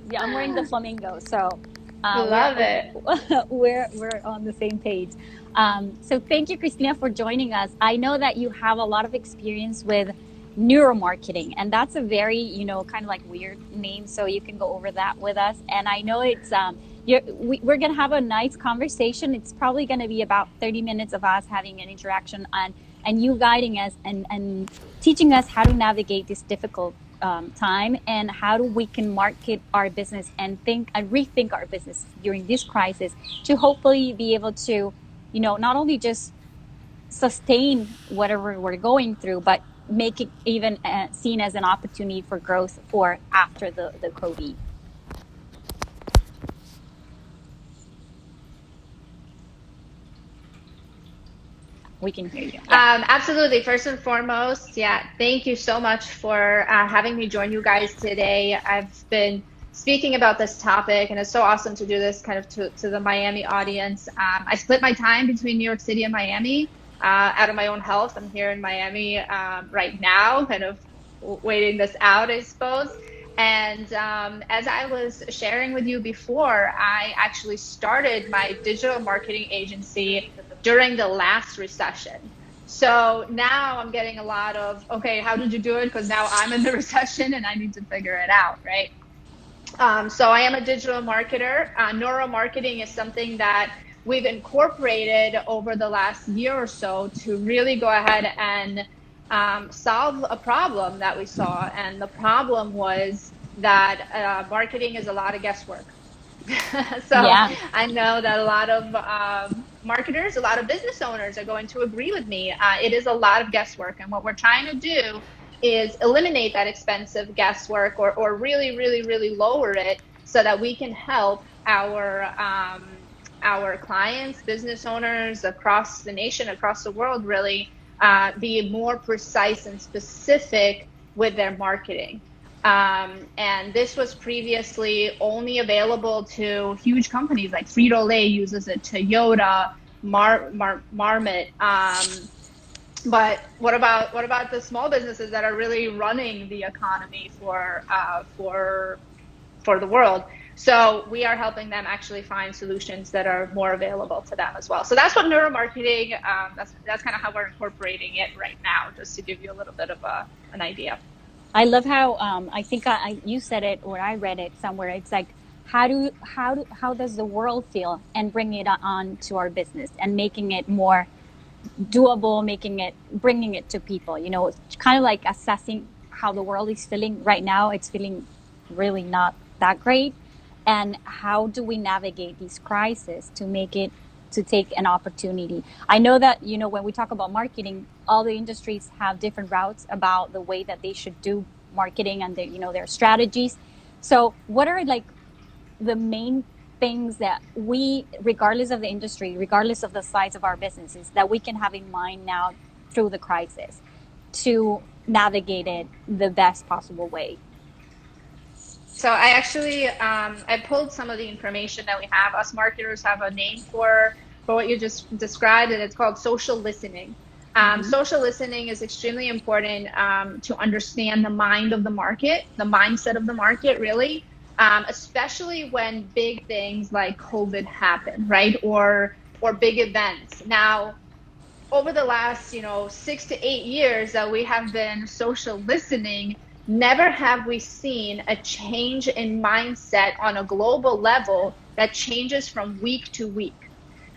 Yeah, I'm wearing the flamingo, so Love it. we're on the same page. So thank you, Christina, for joining us. I know that you have a lot of experience with neuromarketing, and that's a very kind of like weird name. So you can go over that with us. And I know it's we're gonna have a nice conversation. It's probably gonna be about 30 minutes of us having an interaction and you guiding us and teaching us how to navigate this difficult time and how do we can market our business and think and rethink our business during this crisis to hopefully be able to not only just sustain whatever we're going through but make it even seen as an opportunity for growth for after the covid. We can hear you. Yeah. Absolutely. First and foremost, yeah, thank you so much for having me join you guys today. I've been speaking about this topic, and it's so awesome to do this kind of to the Miami audience. I split my time between New York City and Miami out of my own health. I'm here in Miami right now, kind of waiting this out, I suppose. And as I was sharing with you before, I actually started my digital marketing agency during the last recession. So now I'm getting a lot of, okay, how did you do it? Because now I'm in the recession and I need to figure it out, right? So I am a digital marketer. Neuromarketing is something that we've incorporated over the last year or so to really go ahead and solve a problem that we saw. And the problem was that marketing is a lot of guesswork. So Yeah. I know that a lot of marketers, a lot of business owners are going to agree with me. It is a lot of guesswork. And what we're trying to do is eliminate that expensive guesswork or really, really, really lower it so that we can help our clients, business owners across the nation, across the world, really be more precise and specific with their marketing. And this was previously only available to huge companies like Frito-Lay uses it, Toyota, Marmot. But what about the small businesses that are really running the economy for the world? So we are helping them actually find solutions that are more available to them as well. So that's what neuromarketing. That's kind of how we're incorporating it right now, just to give you a little bit of an idea. I love how I think you said it or I read it somewhere. It's like how does the world feel and bring it on to our business and making it more doable, making it bringing it to people. It's kind of like assessing how the world is feeling right now. It's feeling really not that great, and how do we navigate these crises to make it to take an opportunity. I know that when we talk about marketing, all the industries have different routes about the way that they should do marketing and their strategies. So what are like the main things that we, regardless of the industry, regardless of the size of our businesses, that we can have in mind now through the crisis to navigate it the best possible way? So I actually I pulled some of the information that we have. Us marketers have a name for what you just described, and it's called social listening. Mm-hmm. Social listening is extremely important to understand the mind of the market, the mindset of the market, really, especially when big things like COVID happen, right? Or big events. Now, over the last 6 to 8 years that we have been social listening, never have we seen a change in mindset on a global level that changes from week to week.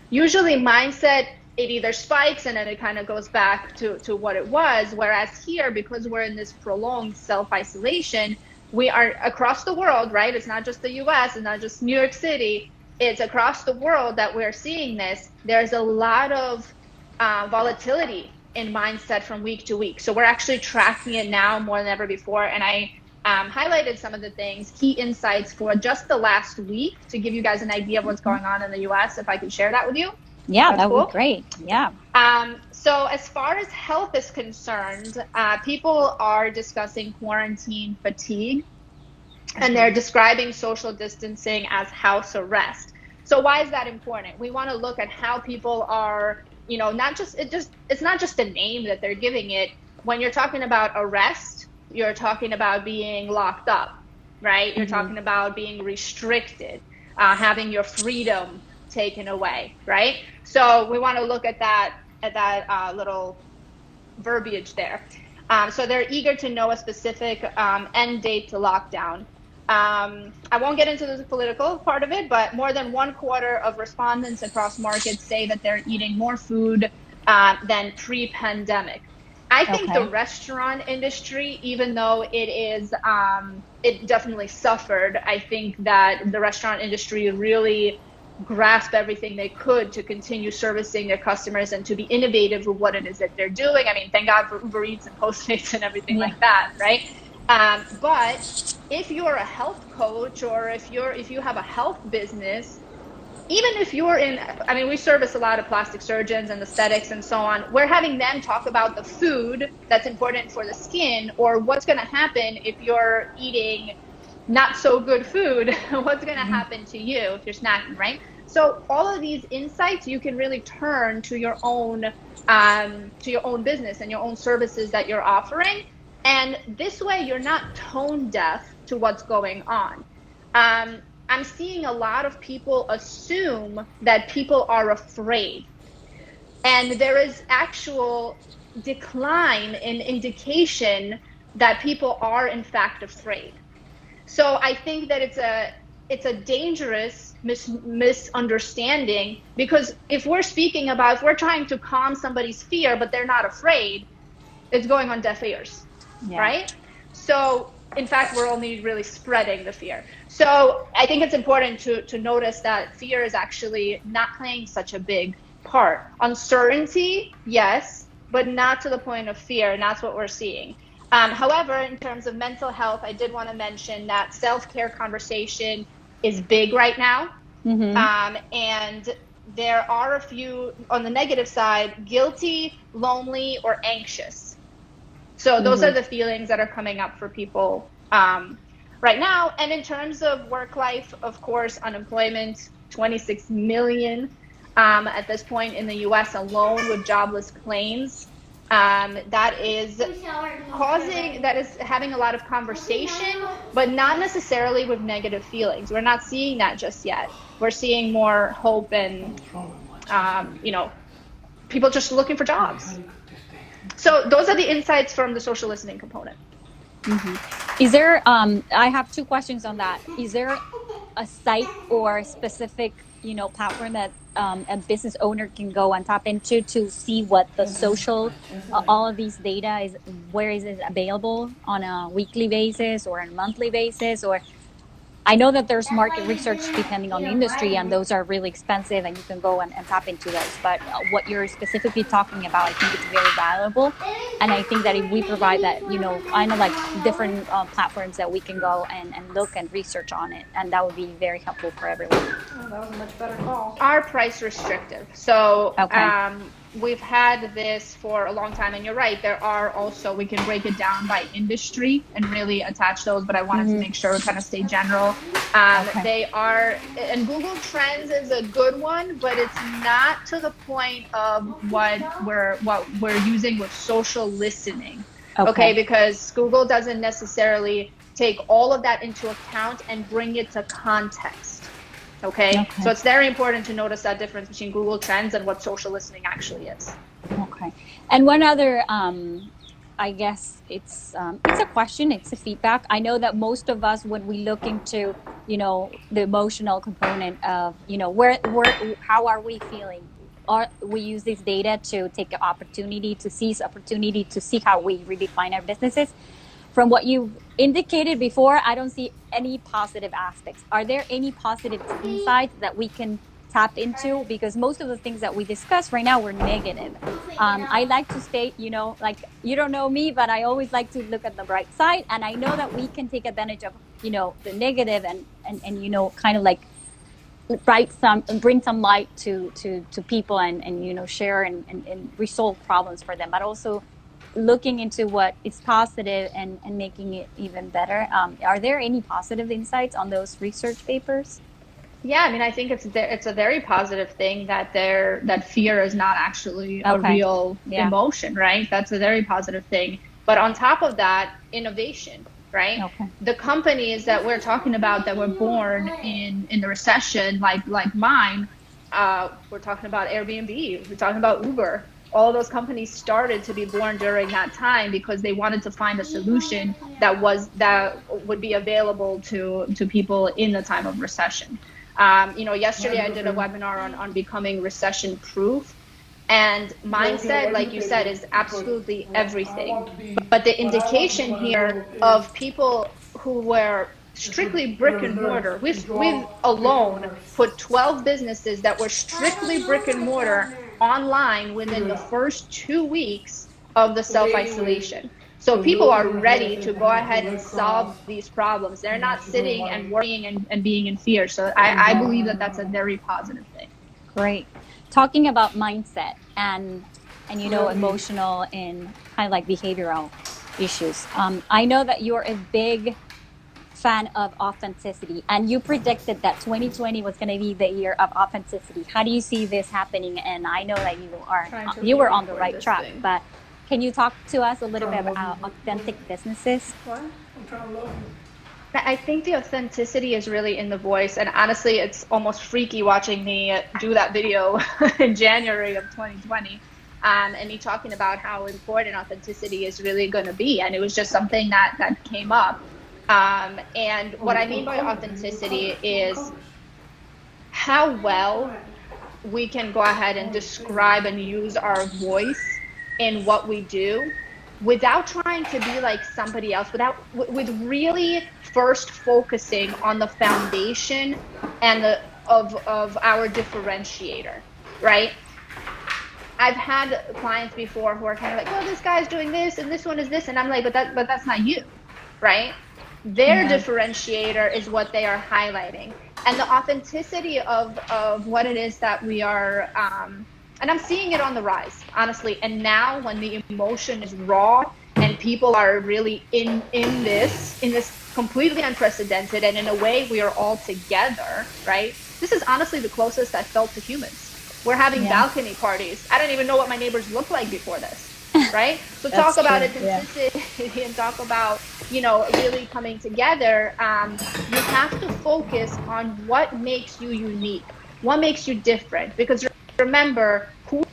Usually mindset, it either spikes and then it kind of goes back to what it was, whereas here, because we're in this prolonged self-isolation, we are across the world, right? It's not just the US, it's not just New York City, it's across the world that we're seeing this. There's a lot of volatility in mindset from week to week. So we're actually tracking it now more than ever before. And I highlighted some of the things, key insights for just the last week to give you guys an idea of what's Mm-hmm. going on in the US, if I could share that with you. Yeah, That's that would be cool. great. Yeah. So as far as health is concerned, people are discussing quarantine fatigue, and they're Mm-hmm. describing social distancing as house arrest. So why is that important? We want to look at how people are, not just it's not just a name that they're giving it. When you're talking about arrest, you're talking about being locked up. right? You're Mm-hmm. talking about being restricted, having your freedom taken away, right? So we want to look at that little verbiage there. So they're eager to know a specific end date to lockdown. I won't get into the political part of it, but more than 1/4 of respondents across markets say that they're eating more food than pre-pandemic. I think the Okay. restaurant industry, even though it definitely suffered, I think that the restaurant industry really grasp everything they could to continue servicing their customers and to be innovative with what it is that they're doing. I mean, thank God for Uber Eats and Postmates and everything Yeah. like that, right? But if you're a health coach or if you have a health business, even if you're in, I mean, we service a lot of plastic surgeons and aesthetics and so on. We're having them talk about the food that's important for the skin, or what's going to happen if you're eating not so good food. What's going to Mm-hmm. happen to you if you're snacking, right? So all of these insights you can really turn to your own business and your own services that you're offering. And this way, you're not tone deaf to what's going on. I'm seeing a lot of people assume that people are afraid, and there is actual decline in indication that people are in fact afraid. So I think that it's a dangerous misunderstanding, because if we're trying to calm somebody's fear but they're not afraid, it's going on deaf ears, Yeah. right? So in fact, we're only really spreading the fear. So I think it's important to notice that fear is actually not playing such a big part. Uncertainty, yes, but not to the point of fear, and that's what we're seeing. However, in terms of mental health, I did want to mention that self-care conversation is big right now. Mm-hmm. And there are a few on the negative side: guilty, lonely, or anxious. So those are Mm-hmm. the feelings that are coming up for people right now. And in terms of work life, of course, unemployment, 26 million at this point in the US alone with jobless claims. That is having a lot of conversation, but not necessarily with negative feelings. We're not seeing that just yet. We're seeing more hope and, you know, people just looking for jobs. So those are the insights from the social listening component. Mm-hmm. Is there, I have two questions on that. Is there a site or a specific, platform that a business owner can go and tap into to see what the social, all of these data is, where is it available on a weekly basis or a monthly basis? Or I know that there's market research depending on the industry, and those are really expensive, and you can go and tap into those. But what you're specifically talking about, I think it's very valuable. And I think that if we provide that, I know like different platforms that we can go and look and research on it, and that would be very helpful for everyone. Oh, that was a much better call. Are price restrictive. So Okay. we've had this for a long time, and you're right. There are also, we can break it down by industry and really attach those, but I wanted to Mm-hmm. make sure we kind of stay general. Okay. They are, and Google Trends is a good one, but it's not to the point of what we're using with social listening. Okay, Okay. because Google doesn't necessarily take all of that into account and bring it to context. Okay, so Okay. it's very important to notice that difference between Google Trends and what social listening actually is. Okay. And one other, I guess it's a question, it's a feedback. I know that most of us, when we look into, the emotional component of, how are we feeling? We use this data to take an opportunity, to seize opportunity, to see how we redefine our businesses. From what you've indicated before, I don't see any positive aspects. Are there any positive insights that we can tap into? Because most of the things that we discuss right now were negative. I like to state, like, you don't know me, but I always like to look at the bright side. And I know that we can take advantage of, the negative and kind of like bring some light to people and share and resolve problems for them, but also looking into what is positive and making it even better. Are there any positive insights on those research papers? Yeah, I mean, I think it's a very positive thing that that fear is not actually a Okay. real Yeah. emotion, right? That's a very positive thing. But on top of that, innovation. right? Okay. The companies that we're talking about that were born in the recession, like mine, we're talking about Airbnb, we're talking about Uber. All of those companies started to be born during that time because they wanted to find a solution that would be available to people in the time of recession. Yesterday I did a webinar on becoming recession proof. And mindset, like you said, is absolutely everything. But the indication here of people who were strictly brick and mortar, we've alone put 12 businesses that were strictly brick and mortar online within the first 2 weeks of the self-isolation. So people are ready to go ahead and solve these problems. They're not sitting and worrying and being in fear. So I believe that that's a very positive thing. Great. Talking about mindset and emotional and kind of like behavioral issues. I know that you're a big fan of authenticity, and you predicted that 2020 was going to be the year of authenticity. How do you see this happening? And I know that you were on the right track, but can you talk to us a little bit about authentic businesses? What? I'm trying to love you. I think the authenticity is really in the voice. And honestly, it's almost freaky watching me do that video in January of 2020. And me talking about how important authenticity is really going to be. And it was just something that came up. And what I mean by authenticity is how well we can go ahead and describe and use our voice in what we do without trying to be like somebody else, with really first focusing on the foundation and of our differentiator, right? I've had clients before who are kind of like, well, this guy's doing this and this one is this, and I'm like, but that's not you, right? Their Yeah. differentiator is what they are highlighting, and the authenticity of what it is that we are. And I'm seeing it on the rise, honestly. And now, when the emotion is raw and people are really in this completely unprecedented, and in a way, we are all together, right? This is honestly the closest I felt to humans. We're having Yeah. balcony parties. I don't even know what my neighbors looked like before this, right? So That's talk about true. Yeah. authenticity and talk about, really coming together. You have to focus on what makes you unique, what makes you different. Because remember, who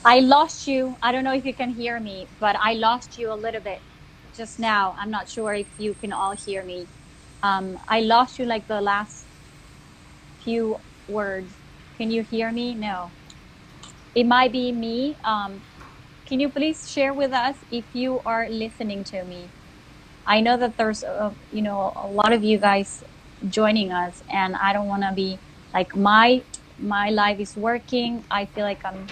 I lost you. I don't know if you can hear me, but I lost you a little bit just now. I'm not sure if you can all hear me. I lost you like the last few words. Can you hear me? No. It might be me. Can you please share with us if you are listening to me? I know that there's a lot of you guys joining us, and I don't want to be like my live is working. I feel like I'm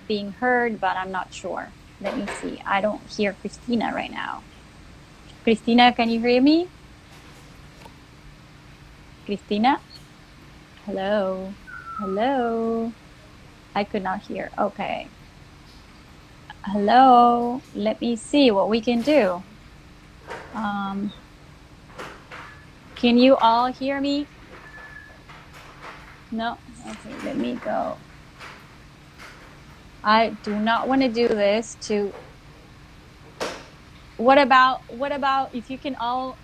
being heard, but I'm not sure. Let me see. I don't hear Christina right now. Christina, can you hear me? Christina? Hello? Hello? I could not hear. Okay. Hello? Let me see what we can do. Can you all hear me? No? Okay, let me go. I do not want to do this to... What about if you can all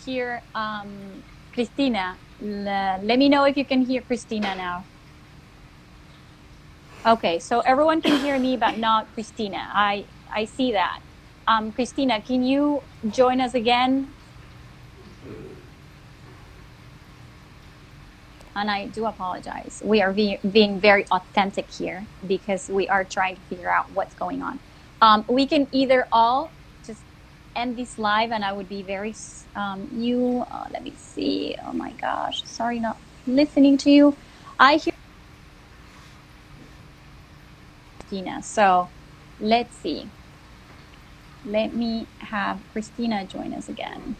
hear Christina? Let me know if you can hear Christina now. Okay, so everyone can hear me, but not Christina. I see that. Christina, can you join us again? And I do apologize. We are being very authentic here because we are trying to figure out what's going on. We can either all just end this live, and I would be very let me see. Oh my gosh, sorry, not listening to you. I hear Christina, so let's see. Let me have Christina join us again.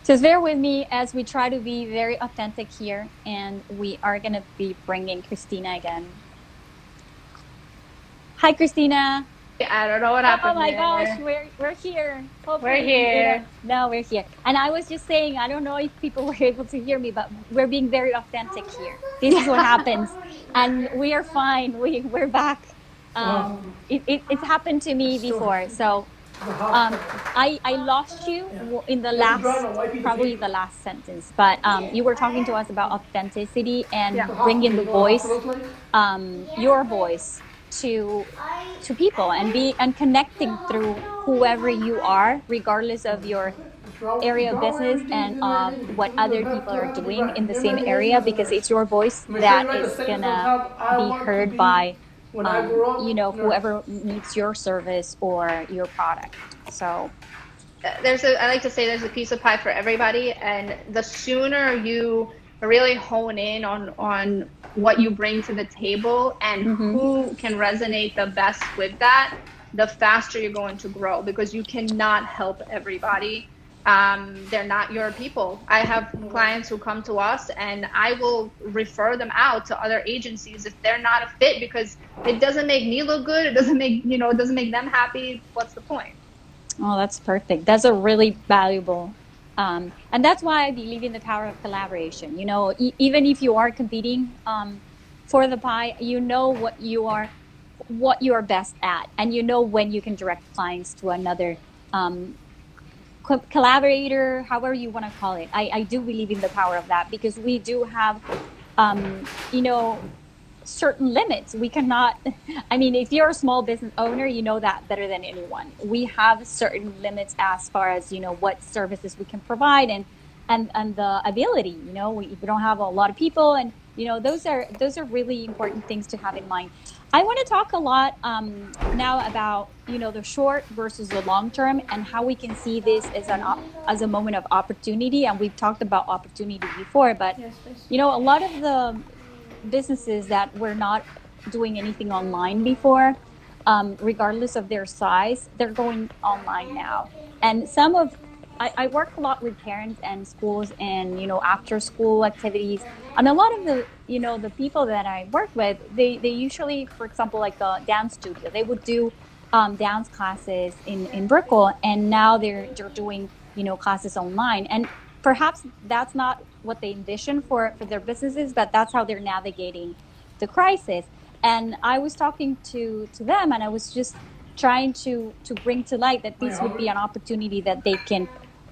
So bear with me as we try to be very authentic here, and we are going to be bringing Christina again. Hi, Christina. I don't know what Oh happened my gosh, there. we're here. We're Hopefully, here. no, we're here. And I was just saying, I don't know if people were able to hear me, but we're being very authentic here. This is what happens, and we are fine. We're back. It's happened to me before, so I lost you in the last, probably the last sentence, but you were talking to us about authenticity and bringing the voice, your voice to people and connecting through whoever you are, regardless of your area of business and of what other people are doing in the same area, because it's your voice that is gonna be heard by whoever needs your service or your product. So I like to say there's a piece of pie for everybody, and the sooner you really hone in on what you bring to the table and who can resonate the best with that, the faster you're going to grow, because you cannot help everybody. They're not your people. I have clients who come to us, and I will refer them out to other agencies if they're not a fit, because it doesn't make me look good. It doesn't make, it doesn't make them happy. What's the point? Oh, that's perfect. That's a really valuable, and that's why I believe in the power of collaboration. Even if you are competing for the pie, you know what you are best at, and you know when you can direct clients to another collaborator, however you want to call it. I do believe in the power of that, because we do have, certain limits. We cannot, I mean, if you're a small business owner, you know that better than anyone. We have certain limits as far as, what services we can provide, and the ability, we don't have a lot of people, and, those are really important things to have in mind. I want to talk a lot now about, the short versus the long term, and how we can see this as a moment of opportunity. And we've talked about opportunity before, but, a lot of the businesses that were not doing anything online before, regardless of their size, they're going online now. And I work a lot with parents and schools, and, after school activities. And a lot of the people that I work with, they usually, for example, like a dance studio, they would do dance classes in Brickell, and now they're doing, classes online. And perhaps that's not what they envision for their businesses, but that's how they're navigating the crisis. And I was talking to them, and I was just trying to bring to light that this would be an opportunity that they can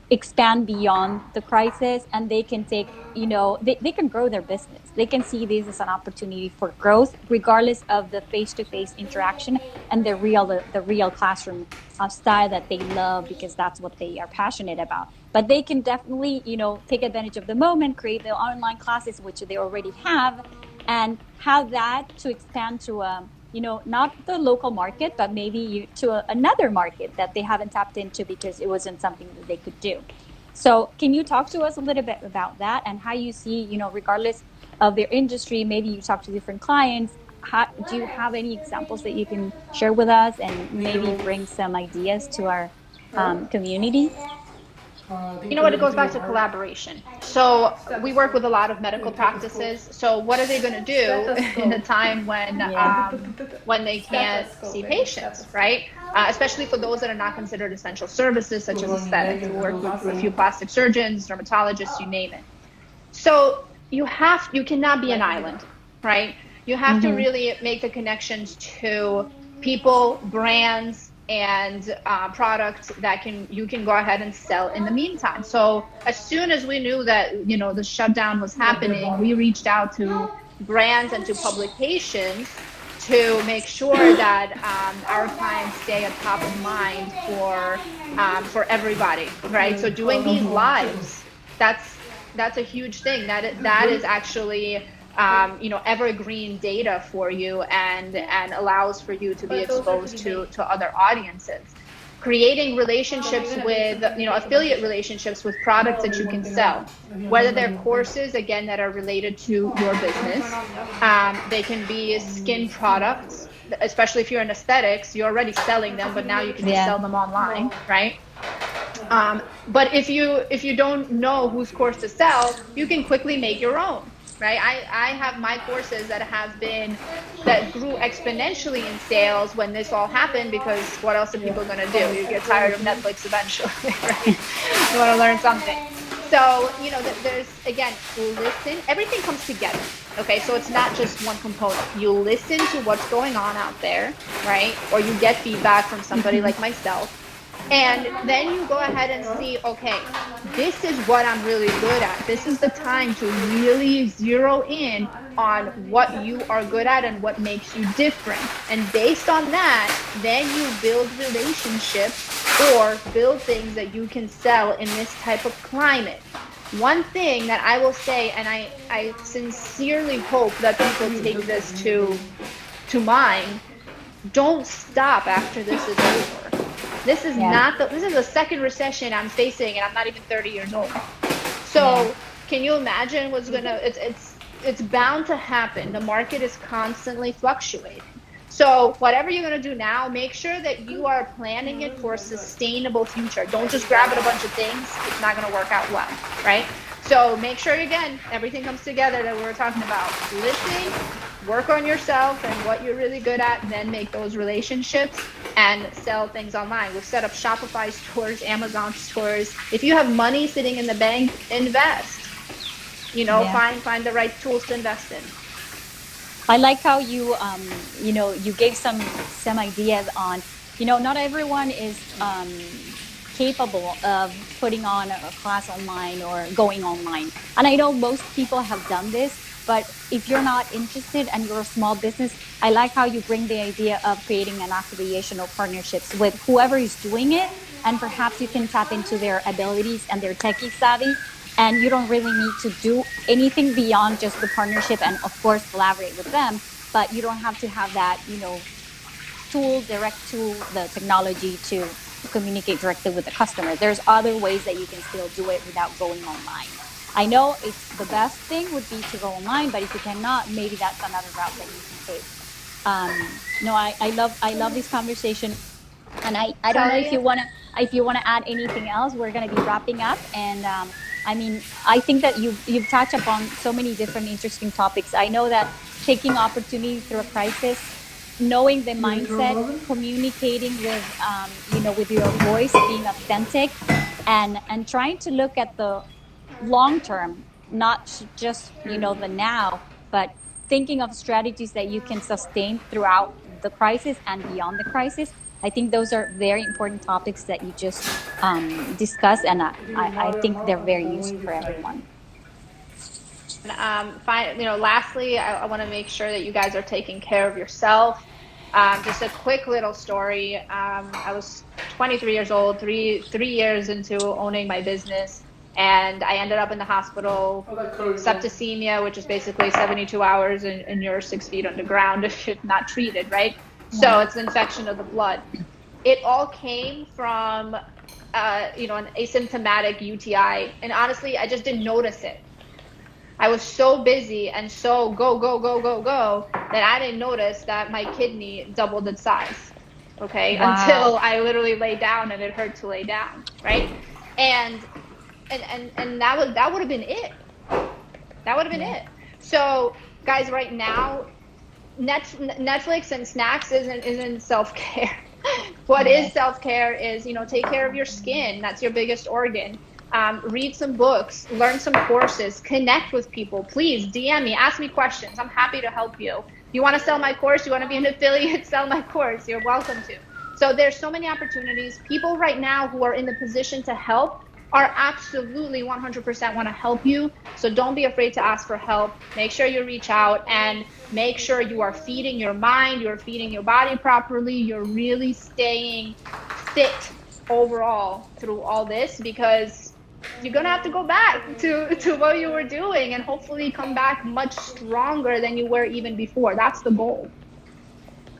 expand beyond the crisis, and they can take, they can grow their business. They can see this as an opportunity for growth, regardless of the face-to-face interaction and the real classroom style that they love, because that's what they are passionate about. But they can definitely, take advantage of the moment, create the online classes, which they already have, and have that to expand to not the local market, but maybe to another market that they haven't tapped into because it wasn't something that they could do. So can you talk to us a little bit about that, and how you see, regardless of their industry, maybe you talk to different clients, do you have any examples that you can share with us, and maybe bring some ideas to our community? You know what? It goes back to collaboration. So we work with a lot of medical practices. So what are they going to do in a time when they can't see patients, right? Especially for those that are not considered essential services, such as aesthetics. We work with a few plastic surgeons, dermatologists, you name it. So you cannot be an island, right? You have to really make the connections to people, brands, and products that you can go ahead and sell in the meantime. So as soon as we knew that, the shutdown was happening, we reached out to brands and to publications to make sure that our clients stay at top of mind for everybody, right? So doing these lives, that's a huge thing. That is actually evergreen data for you, and allows for you to be exposed to other audiences. Creating relationships with, affiliate relationships with products that you can sell, whether they're courses, again, that are related to your business. They can be skin products, especially if you're in aesthetics, you're already selling them, but now you can just sell them online, right? But if you don't know whose course to sell, you can quickly make your own, right? I have my courses that grew exponentially in sales when this all happened, because what else are people going to do? You get tired of Netflix eventually, right? You want to learn something. So, there's, again, listen, everything comes together. Okay, so it's not just one component. You listen to what's going on out there, right? Or you get feedback from somebody like myself. And then you go ahead and see, okay, this is what I'm really good at. This is the time to really zero in on what you are good at and what makes you different. And based on that, then you build relationships or build things that you can sell in this type of climate. One thing that I will say, and I sincerely hope that people take this to mind, don't stop after this is over. This is this is the second recession I'm facing, and I'm not even 30 years old. So can you imagine it's bound to happen. The market is constantly fluctuating. So whatever you're going to do now, make sure that you are planning it for a sustainable future. Don't just grab at a bunch of things. It's not going to work out well, right? So make sure, again, everything comes together that we were talking about. Listen, work on yourself and what you're really good at, then make those relationships and sell things online. We've set up Shopify stores, Amazon stores. If you have money sitting in the bank, invest. Find the right tools to invest in. I like how you you gave some ideas on, not everyone is capable of putting on a class online or going online. And I know most people have done this, but if you're not interested and you're a small business, I like how you bring the idea of creating an affiliation or partnerships with whoever is doing it. And perhaps you can tap into their abilities and their techie savvy. And you don't really need to do anything beyond just the partnership and, of course, collaborate with them. But you don't have to have that, direct tool, the technology to communicate directly with the customer. There's other ways that you can still do it without going online. I know it's the best thing would be to go online, but if you cannot, maybe that's another route that you can take. No, I love this conversation, and I don't know if you wanna add anything else. We're gonna be wrapping up, and I think that you've touched upon so many different interesting topics. I know that taking opportunity through a crisis, knowing the mindset, communicating with your voice, being authentic, and trying to look at the long term, not just the now, but thinking of strategies that you can sustain throughout the crisis and beyond the crisis. I think those are very important topics that you just discussed, and I think they're very useful for everyone. Lastly, I want to make sure that you guys are taking care of yourself. Just a quick little story. I was 23 years old, three years into owning my business, and I ended up in the hospital, septicemia, which is basically 72 hours and you're 6 feet underground if you're not treated, right? So it's an infection of the blood. It all came from, an asymptomatic UTI, and honestly, I just didn't notice it. I was so busy and so go that I didn't notice that my kidney doubled its size. Okay. Wow. Until I literally lay down and it hurt to lay down. Right. And that would have been it. That would have been it. So guys, right now, Netflix and snacks isn't self-care. What is self-care is, take care of your skin. That's your biggest organ. Read some books, learn some courses, connect with people. Please DM me, ask me questions. I'm happy to help you. You want to sell my course? You want to be an affiliate? Sell my course. You're welcome to. So there's so many opportunities. People right now who are in the position to help are absolutely 100% want to help you. So don't be afraid to ask for help. Make sure you reach out and make sure you are feeding your mind, you're feeding your body properly, you're really staying fit overall through all this, because you're going to have to go back to what you were doing and hopefully come back much stronger than you were even before. That's the goal.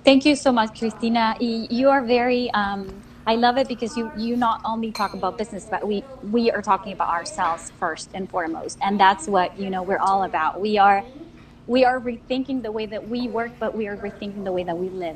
Thank you so much, Christina. You are very, I love it because you not only talk about business, but we are talking about ourselves first and foremost. And that's what, we're all about. We are rethinking the way that we work, but we are rethinking the way that we live.